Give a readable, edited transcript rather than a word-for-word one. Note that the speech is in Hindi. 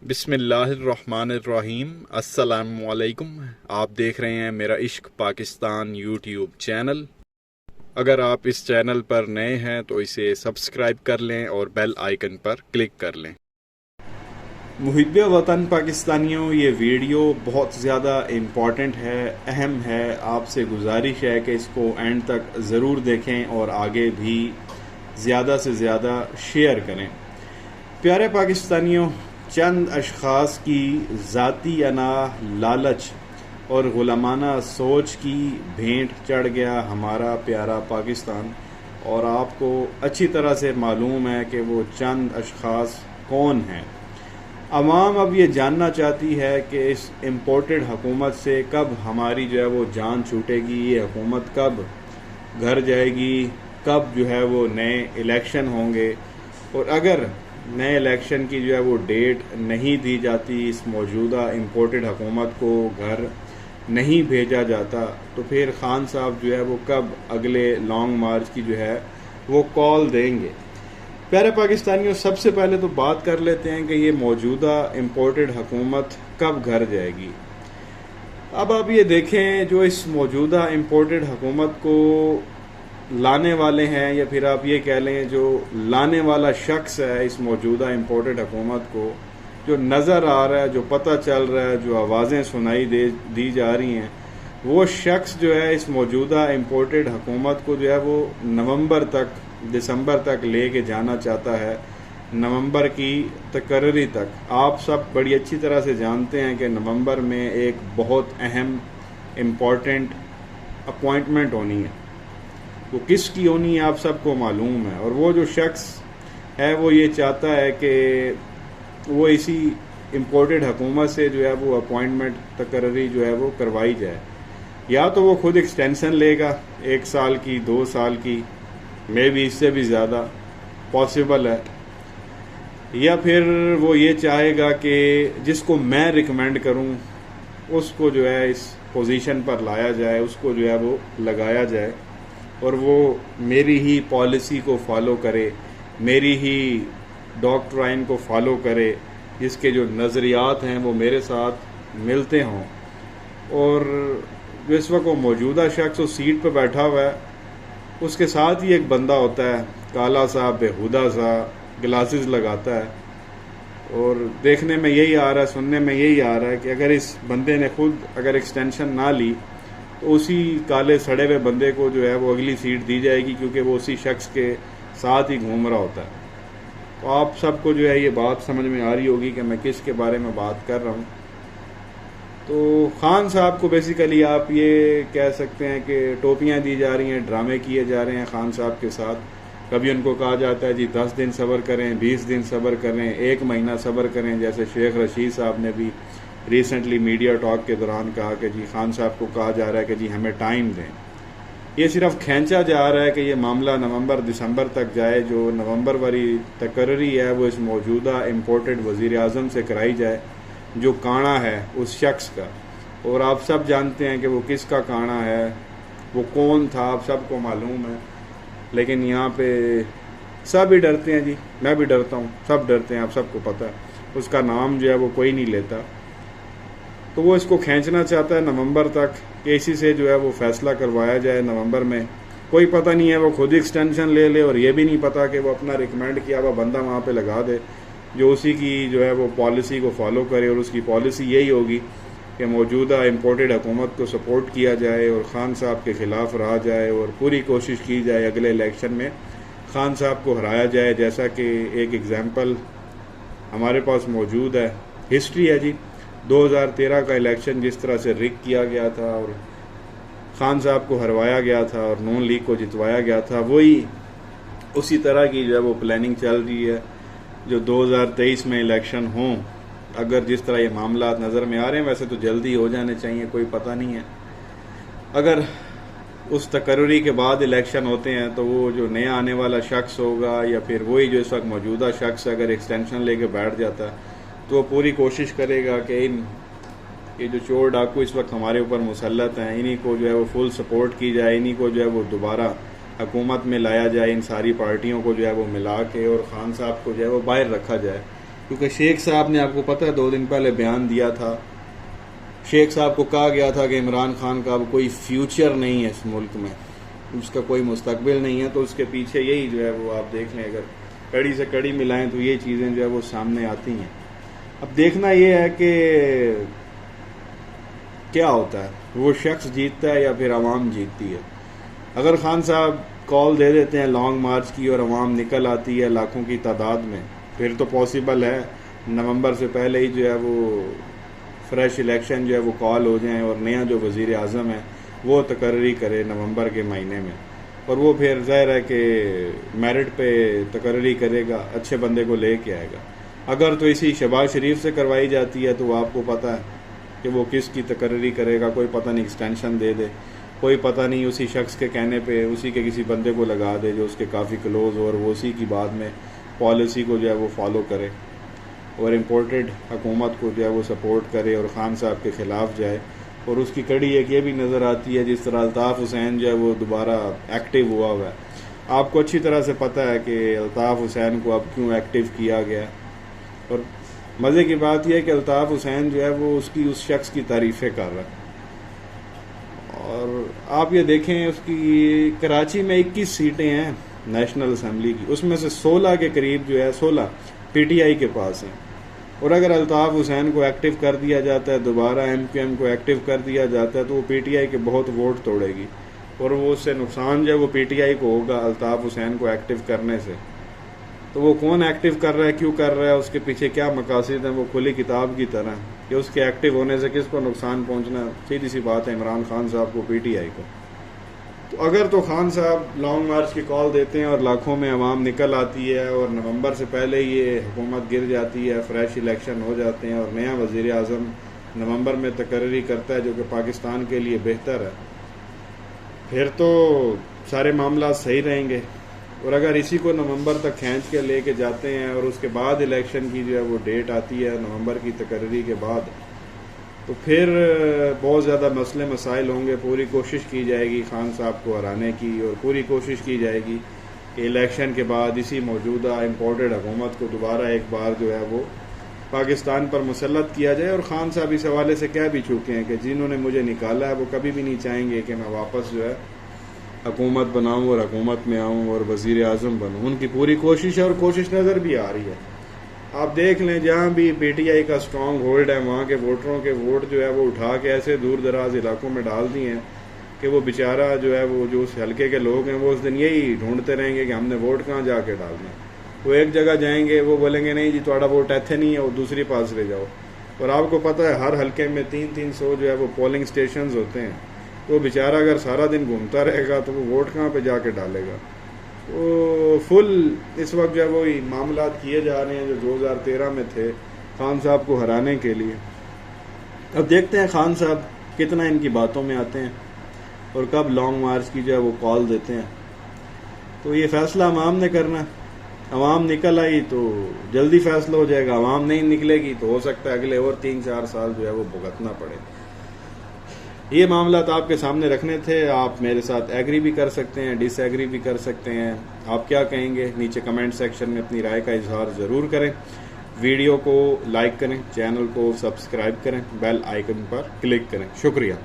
बिस्मिल्लाहिर्रहमानिर्रहीम। अस्सलामुअलैकुम। आप देख रहे हैं मेरा इश्क पाकिस्तान यूट्यूब चैनल। अगर आप इस चैनल पर नए हैं तो इसे सब्सक्राइब कर लें और बेल आइकन पर क्लिक कर लें। मुहिब्बे वतन पाकिस्तानियों, ये वीडियो बहुत ज़्यादा इम्पॉर्टेंट है, अहम है। आपसे गुजारिश है कि इसको एंड तक ज़रूर देखें और आगे भी ज़्यादा से ज़्यादा शेयर करें। प्यारे पाकिस्तानियों, चंद अशख़ास की ज़ाती अना, लालच और ग़ुलामाना सोच की भेंट चढ़ गया हमारा प्यारा पाकिस्तान। और आपको अच्छी तरह से मालूम है कि वो चंद अशख़ास कौन हैं। अवाम अब ये जानना चाहती है कि इस इम्पोर्टेड हुकूमत से कब हमारी जो है वो जान छूटेगी, ये हुकूमत कब घर जाएगी, कब जो है वो नए इलेक्शन होंगे। और अगर नए इलेक्शन की जो है वो डेट नहीं दी जाती, इस मौजूदा इम्पोर्टेड हुकूमत को घर नहीं भेजा जाता, तो फिर खान साहब जो है वो कब अगले लॉन्ग मार्च की जो है वो कॉल देंगे। प्यारे पाकिस्तानियों, सबसे पहले तो बात कर लेते हैं कि ये मौजूदा इम्पोर्टेड हुकूमत कब घर जाएगी। अब आप ये देखें, जो इस मौजूदा इम्पोर्टेड हुकूमत को लाने वाले हैं, या फिर आप ये कह लें जो लाने वाला शख्स है इस मौजूदा इम्पोर्टेड हुकूमत को, जो नज़र आ रहा है, जो पता चल रहा है, जो आवाज़ें सुनाई दी जा रही हैं, वो शख्स जो है इस मौजूदा इम्पोर्टेड हुकूमत को जो है वो नवंबर तक, दिसंबर तक ले के जाना चाहता है, नवंबर की तकर्री तक। आप सब बड़ी अच्छी तरह से जानते हैं कि नवंबर में एक बहुत अहम इम्पॉर्टेंट अपॉइंटमेंट होनी है। वो किसकी होनी है आप सबको मालूम है। और वो जो शख्स है वो ये चाहता है कि वो इसी इम्पोर्टेड हुकूमत से जो है वो अपॉइंटमेंट तकर्री जो है वो करवाई जाए। या तो वो खुद एक्सटेंशन लेगा 1 साल की, 2 साल की, मे भी इससे भी ज़्यादा पॉसिबल है, या फिर वो ये चाहेगा कि जिसको मैं रिकमेंड करूं उसको जो है इस पोजीशन पर लाया जाए, उसको जो है वो लगाया जाए और वो मेरी ही पॉलिसी को फॉलो करे, मेरी ही डॉक्ट्राइन को फॉलो करे, जिसके जो नज़रियात हैं वो मेरे साथ मिलते हों। और जो इस वक्त वो मौजूदा शख्स उस सीट पर बैठा हुआ है, उसके साथ ही एक बंदा होता है, काला सा, बेहुदा सा, ग्लासेस लगाता है। और देखने में यही आ रहा है, सुनने में यही आ रहा है कि अगर इस बंदे ने खुद अगर एक्सटेंशन ना ली तो उसी काले सड़े हुए बंदे को जो है वो अगली सीट दी जाएगी, क्योंकि वो उसी शख्स के साथ ही घूम रहा होता है। तो आप सबको जो है ये बात समझ में आ रही होगी कि मैं किसके बारे में बात कर रहा हूँ। तो खान साहब को बेसिकली आप ये कह सकते हैं कि टोपियाँ दी जा रही हैं, ड्रामे किए जा रहे हैं खान साहब के साथ। कभी उनको कहा जाता है जी 10 दिन सब्र करें, 20 दिन सब्र करें, 1 महीना सब्र करें, जैसे शेख रशीद साहब ने भी रिसेंटली मीडिया टॉक के दौरान कहा कि जी खान साहब को कहा जा रहा है कि जी हमें टाइम दें। ये सिर्फ खींचा जा रहा है कि ये मामला नवंबर दिसंबर तक जाए। जो नवंबर वाली तकर्री है वो इस मौजूदा इम्पोर्टेड वज़ीर आज़म से कराई जाए, जो काना है उस शख्स का। और आप सब जानते हैं कि वो किसका काना है, वो कौन था, आप सबको मालूम है। लेकिन यहाँ पे सब ही डरते हैं जी, मैं भी डरता हूँ, सब डरते हैं, आप सबको पता है। उसका नाम जो है वो कोई नहीं लेता। तो वो इसको खींचना चाहता है नवंबर तक कि इसी से जो है वो फैसला करवाया जाए नवंबर में। कोई पता नहीं है वो खुद एक्सटेंशन ले और ये भी नहीं पता कि वो अपना रिकमेंड किया हुआ बंदा वहाँ पे लगा दे, जो उसी की जो है वो पॉलिसी को फॉलो करे। और उसकी पॉलिसी यही होगी कि मौजूदा इम्पोर्टेड हुकूमत को सपोर्ट किया जाए और ख़ान साहब के ख़िलाफ़ रहा जाए और पूरी कोशिश की जाए अगले इलेक्शन में ख़ान साहब को हराया जाए। जैसा कि एक एग्ज़ाम्पल हमारे पास मौजूद है, हिस्ट्री है जी। 2013 का इलेक्शन जिस तरह से रिग किया गया था और ख़ान साहब को हरवाया गया था और नून लीग को जितवाया गया था, वही उसी तरह की जो है वो प्लानिंग चल रही है जो 2023 में इलेक्शन हों। अगर जिस तरह ये मामला नज़र में आ रहे हैं, वैसे तो जल्दी हो जाने चाहिए, कोई पता नहीं है। अगर उस तकर्री के बाद इलेक्शन होते हैं तो वो जो नया आने वाला शख्स होगा, या फिर वही जो इस वक्त मौजूदा शख्स अगर एक्सटेंशन लेके बैठ जाता है, तो वो पूरी कोशिश करेगा कि ये जो चोर डाकू इस वक्त हमारे ऊपर मुसल्लत हैं, इन्हीं को जो है वो फुल सपोर्ट की जाए, इन्हीं को जो है वो दोबारा हुकूमत में लाया जाए, इन सारी पार्टियों को जो है वो मिला के, और ख़ान साहब को जो है वो बाहर रखा जाए। क्योंकि शेख साहब ने, आपको पता है, 2 दिन पहले बयान दिया था। शेख साहब को कहा गया था कि इमरान खान का अब कोई फ्यूचर नहीं है इस मुल्क में, उसका कोई मुस्तकबिल नहीं है। तो उसके पीछे यही जो है वो आप देख लें, अगर कड़ी से कड़ी मिलाएं तो ये चीज़ें जो है वो सामने आती हैं। अब देखना ये है कि क्या होता है, वो शख्स जीतता है या फिर आवाम जीतती है। अगर खान साहब कॉल दे देते हैं लॉन्ग मार्च की और आवाम निकल आती है लाखों की तादाद में, फिर तो पॉसिबल है नवंबर से पहले ही जो है वो फ्रेश इलेक्शन जो है वो कॉल हो जाएं और नया जो वज़ीर आज़म है वो तकर्री करे नवंबर के महीने में। और वो फिर ज़ाहिर है कि मेरिट पे तकर्री करेगा, अच्छे बंदे को लेके आएगा। अगर तो इसी शहबाज शरीफ से करवाई जाती है तो आपको पता है कि वो किसकी तकर्री करेगा, कोई पता नहीं एक्सटेंशन दे दे, कोई पता नहीं उसी शख्स के कहने पे उसी के किसी बंदे को लगा दे जो उसके काफ़ी क्लोज हो और वो उसी की बाद में पॉलिसी को जो है वो फॉलो करे और इम्पोर्टेड हुकूमत को जो है वो सपोर्ट करे और ख़ान साहब के ख़िलाफ़ जाए। और उसकी कड़ी एक ये भी नज़र आती है, जिस तरह अल्ताफ़ हुसैन जो है वो दोबारा एक्टिव हुआ है। आपको अच्छी तरह से पता है कि अल्ताफ़ हुसैन को अब क्यों एक्टिव किया गया। और मज़े की बात यह है कि अल्ताफ़ हुसैन जो है वो उसकी उस शख्स की तारीफ़ें कर रहा है। और आप ये देखें, उसकी कराची में 21 सीटें हैं नेशनल असम्बली की, उसमें से 16 के करीब जो है 16 PTI के पास हैं। और अगर अल्ताफ़ हुसैन को एक्टिव कर दिया जाता है, दोबारा MQM को एक्टिव कर दिया जाता है, तो वो PTI के बहुत वोट तोड़ेगी और वो उससे नुकसान जो है वो PTI को होगा अल्ताफ़ हुसैन को एक्टिव करने से। तो वो कौन एक्टिव कर रहा है, क्यों कर रहा है, उसके पीछे क्या मकासद हैं, वो खुली किताब की तरह कि उसके एक्टिव होने से किसको नुकसान पहुंचना, सीधी सी बात है इमरान खान साहब को, PTI को। तो अगर तो खान साहब लॉन्ग मार्च की कॉल देते हैं और लाखों में अवाम निकल आती है और नवंबर से पहले ये हुकूमत गिर जाती है, फ्रेश इलेक्शन हो जाते हैं और नया वज़ीर आज़म नवंबर में तकर्री करता है जो कि पाकिस्तान के लिए बेहतर है, फिर तो सारे मामला सही रहेंगे। और अगर इसी को नवंबर तक खींच के लेके जाते हैं और उसके बाद इलेक्शन की जो है वो डेट आती है नवंबर की तकर्री के बाद, तो फिर बहुत ज़्यादा मसले मसाइल होंगे। पूरी कोशिश की जाएगी खान साहब को हराने की और पूरी कोशिश की जाएगी कि इलेक्शन के बाद इसी मौजूदा इम्पोर्टेड हुकूमत को दोबारा एक बार जो है वो पाकिस्तान पर मुसल्लत किया जाए। और खान साहब इस हवाले से कह भी चुके हैं कि जिन्होंने मुझे निकाला है वो कभी भी नहीं चाहेंगे कि मैं वापस जो है हुकूमत बनाऊँ और हुकूमत में आऊँ और वज़ीर आज़म बनूँ। उनकी पूरी कोशिश है और कोशिश नज़र भी आ रही है। आप देख लें, जहाँ भी PTI का स्ट्रॉन्ग होल्ड है वहाँ के वोटरों के वोट जो है वो उठा के ऐसे दूर दराज इलाकों में डाल दिए हैं कि वो बेचारा जो है वो जो उस हल्के के लोग हैं वो उस दिन यही ढूंढते रहेंगे कि हमने वोट कहाँ जाके डालना। वो एक जगह जाएंगे, वो बोलेंगे नहीं जी थोड़ा वोट ऐसे नहीं है, वो दूसरी पास ले जाओ। और आपको पता है हर हल्के में 300 जो है वो पोलिंग स्टेशन होते हैं। तो बेचारा अगर सारा दिन घूमता रहेगा तो वो वोट कहाँ पर जाके डालेगा। तो फुल इस वक्त जो है वो मामला किए जा रहे हैं जो 2013 में थे खान साहब को हराने के लिए। अब देखते हैं खान साहब कितना इनकी बातों में आते हैं और कब लॉन्ग मार्च की जो है वो कॉल देते हैं। तो ये फैसला अवाम ने करना। अवाम निकल आई तो जल्दी फैसला हो जाएगा, अवाम नहीं निकलेगी तो हो सकता है अगले और 3-4 साल जो है वो भुगतना पड़े। ये मामला तो आपके सामने रखने थे। आप मेरे साथ एग्री भी कर सकते हैं, डिसएग्री भी कर सकते हैं। आप क्या कहेंगे नीचे कमेंट सेक्शन में अपनी राय का इजहार ज़रूर करें। वीडियो को लाइक करें, चैनल को सब्सक्राइब करें, बेल आइकन पर क्लिक करें। शुक्रिया।